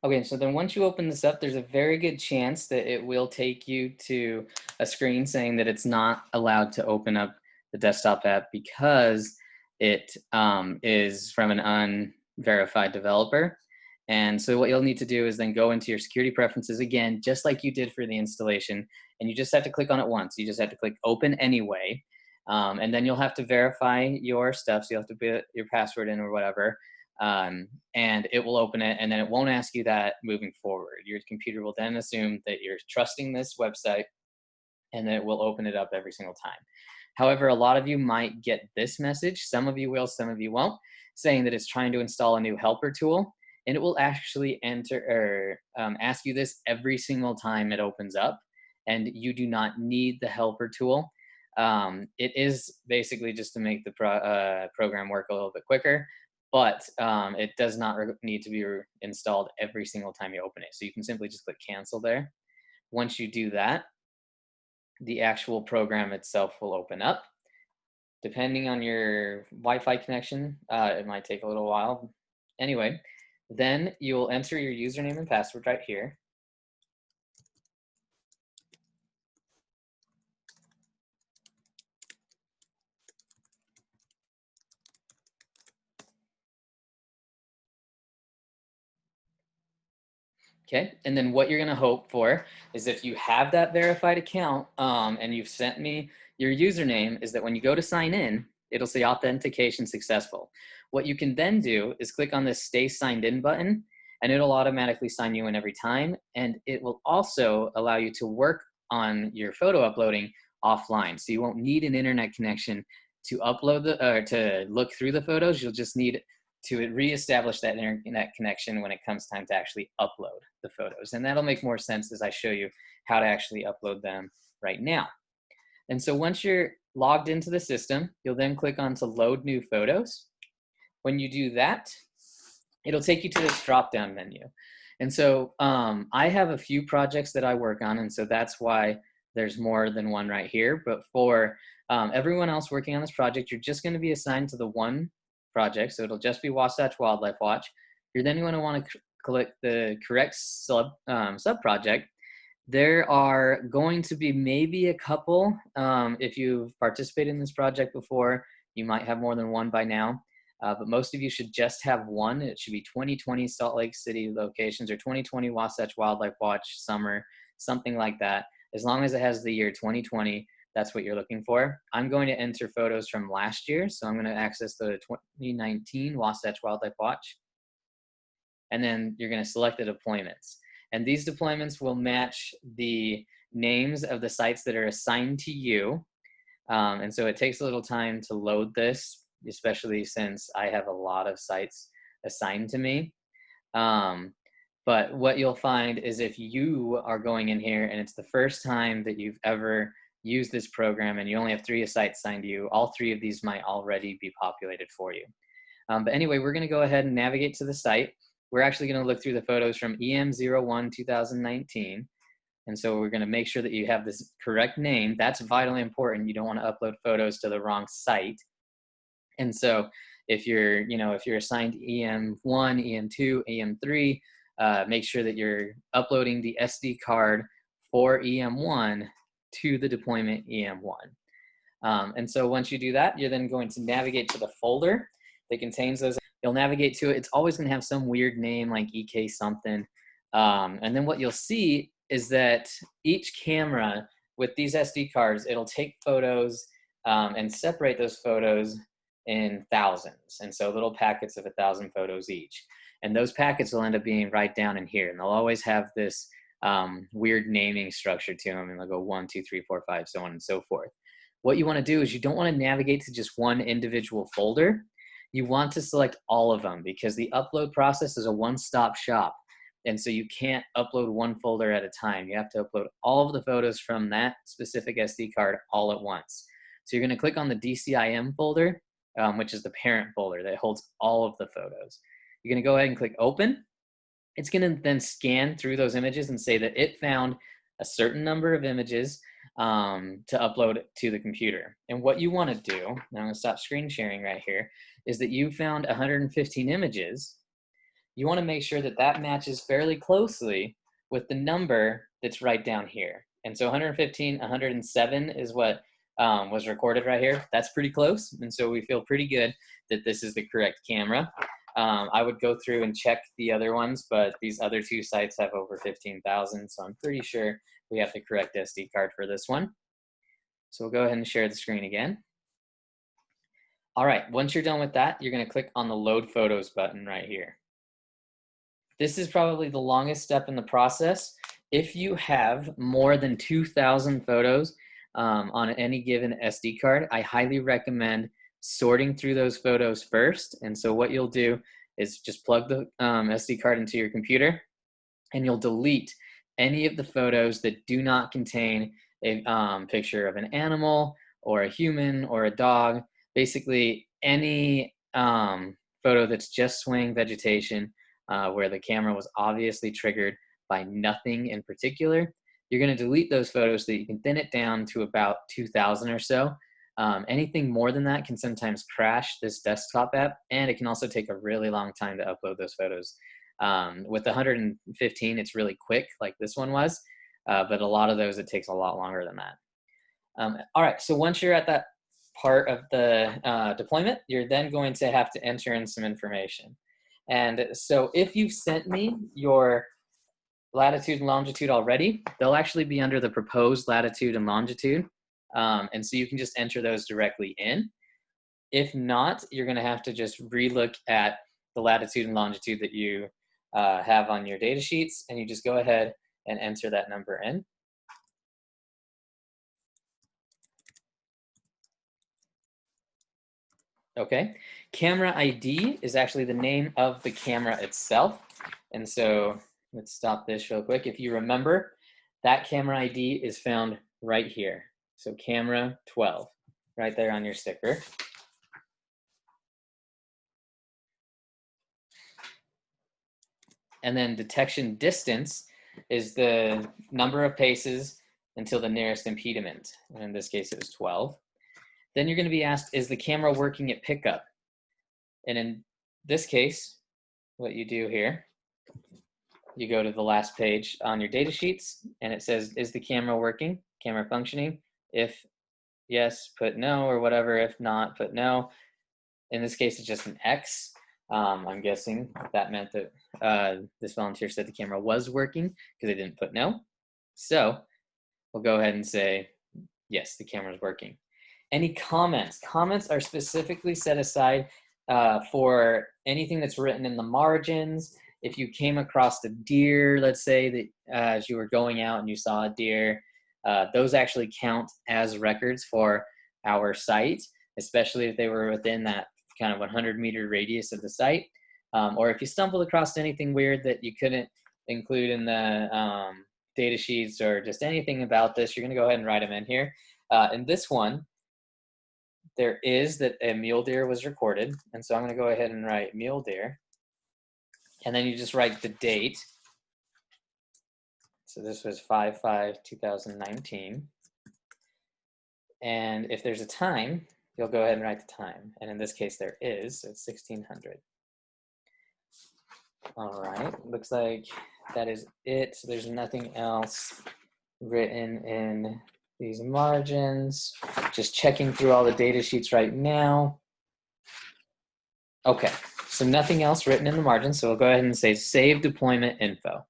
Okay, so then once you open this up, there's a very good chance that it will take you to a screen saying that it's not allowed to open up the desktop app because it is from an unverified developer. And so what you'll need to do is then go into your security preferences again, just like you did for the installation. And you just have to click on it once. You just have to click open anyway. And then you'll have to verify your stuff. So you'll have to put your password in or whatever, and it will open it, and then it won't ask you that moving forward. Your computer will then assume that you're trusting this website, and then it will open it up every single time. However, a lot of you might get this message. Some of you will, some of you won't, saying that it's trying to install a new helper tool, and it will actually enter or ask you this every single time it opens up, and you do not need the helper tool. It is basically just to make the program work a little bit quicker, but it does not need to be installed every single time you open it. So you can simply just click cancel there. Once you do that, the actual program itself will open up. Depending on your Wi-Fi connection, it might take a little while. Anyway, then you'll enter your username and password right here. Okay, and then what you're gonna hope for is if you have that verified account and you've sent me your username, is that when you go to sign in, it'll say authentication successful. What you can then do is click on this stay signed in button, and it'll automatically sign you in every time, and it will also allow you to work on your photo uploading offline. So you won't need an internet connection to upload to look through the photos. You'll just need to reestablish that internet connection when it comes time to actually upload the photos. And that'll make more sense as I show you how to actually upload them right now. And so once you're logged into the system, you'll then click on to load new photos. When you do that, it'll take you to this drop down menu. And so I have a few projects that I work on, and so that's why there's more than one right here. But for everyone else working on this project, you're just going to be assigned to the one project. So it'll just be Wasatch Wildlife Watch. You're then going to want to click the correct sub project. There are going to be maybe a couple. If you've participated in this project before, you might have more than one by now. But most of you should just have one. It should be 2020 Salt Lake City locations or 2020 Wasatch Wildlife Watch summer, something like that. As long as it has the year 2020, that's what you're looking for. I'm going to enter photos from last year. So I'm going to access the 2019 Wasatch Wildlife Watch. And then you're going to select the deployments. And these deployments will match the names of the sites that are assigned to you. And so it takes a little time to load this, especially since I have a lot of sites assigned to me. But what you'll find is if you are going in here and it's the first time that you've ever used this program and you only have 3 sites assigned to you, all 3 of these might already be populated for you. But anyway, we're going to go ahead and navigate to the site. We're actually going to look through the photos from EM01 2019. And so we're going to make sure that you have this correct name. That's vitally important. You don't want to upload photos to the wrong site. And so if you're, if you're assigned EM1, EM2, EM3, make sure that you're uploading the SD card for EM1 to the deployment EM1. And so once you do that, you're then going to navigate to the folder that contains those. You'll navigate to it. It's always going to have some weird name like EK something. And then what you'll see is that each camera with these SD cards, it'll take photos and separate those photos in thousands. And so little packets of 1,000 photos each. And those packets will end up being right down in here. And they'll always have this weird naming structure to them. And they'll go 1, 2, 3, 4, 5, so on and so forth. What you want to do is you don't want to navigate to just one individual folder. You want to select all of them because the upload process is a one-stop shop. And so you can't upload one folder at a time. You have to upload all of the photos from that specific SD card all at once. So you're going to click on the DCIM folder, which is the parent folder that holds all of the photos. You're going to go ahead and click open. It's going to then scan through those images and say that it found a certain number of images to upload to the computer. And what you want to do, and I'm going to stop screen sharing right here, is that you found 115 images. you want to make sure that that matches fairly closely with the number that's right down here. And so 115, 107 is what was recorded right here. That's pretty close. And so we feel pretty good that this is the correct camera. I would go through and check the other ones, but these other two sites have over 15,000. So I'm pretty sure we have the correct SD card for this one. So we'll go ahead and share the screen again. All right, once you're done with that, you're gonna click on the Load Photos button right here. This is probably the longest step in the process. If you have more than 2,000 photos on any given SD card, I highly recommend sorting through those photos first. And so what you'll do is just plug the SD card into your computer, and you'll delete any of the photos that do not contain a picture of an animal or a human or a dog. Basically, any photo that's just swaying vegetation where the camera was obviously triggered by nothing in particular, you're going to delete those photos so that you can thin it down to about 2,000 or so. Anything more than that can sometimes crash this desktop app, and it can also take a really long time to upload those photos. With the 115, it's really quick, like this one was, but a lot of those, it takes a lot longer than that. All right, so once you're at that part of the deployment, you're then going to have to enter in some information. And so if you've sent me your latitude and longitude already, they'll actually be under the proposed latitude and longitude. And so you can just enter those directly in. If not, you're gonna have to just relook at the latitude and longitude that you have on your data sheets, and you just go ahead and enter that number in. Okay, camera ID is actually the name of the camera itself. And so let's stop this real quick. If you remember, that camera ID is found right here. So camera 12, right there on your sticker. And then detection distance is the number of paces until the nearest impediment. And in this case, it was 12. Then you're going to be asked, is the camera working at pickup? And in this case, what you do here, you go to the last page on your data sheets, and it says, is the camera working? Camera functioning? If yes, put no, or whatever. If not, put no. In this case, it's just an X. I'm guessing that meant that this volunteer said the camera was working because they didn't put no. So we'll go ahead and say, yes, the camera's working. Any comments? Comments are specifically set aside for anything that's written in the margins. If you came across a deer, let's say that as you were going out and you saw a deer, those actually count as records for our site, especially if they were within that kind of 100-meter radius of the site. Or if you stumbled across anything weird that you couldn't include in the data sheets or just anything about this, you're going to go ahead and write them in here. In this one, there is that a mule deer was recorded. And so I'm going to go ahead and write mule deer. And then you just write the date. So this was 5/5/2019. And if there's a time, you'll go ahead and write the time. And in this case, there is, so it's 1600. All right, looks like that is it. So there's nothing else written in these margins. Just checking through all the data sheets right now. Okay, so nothing else written in the margins. So we'll go ahead and say save deployment info.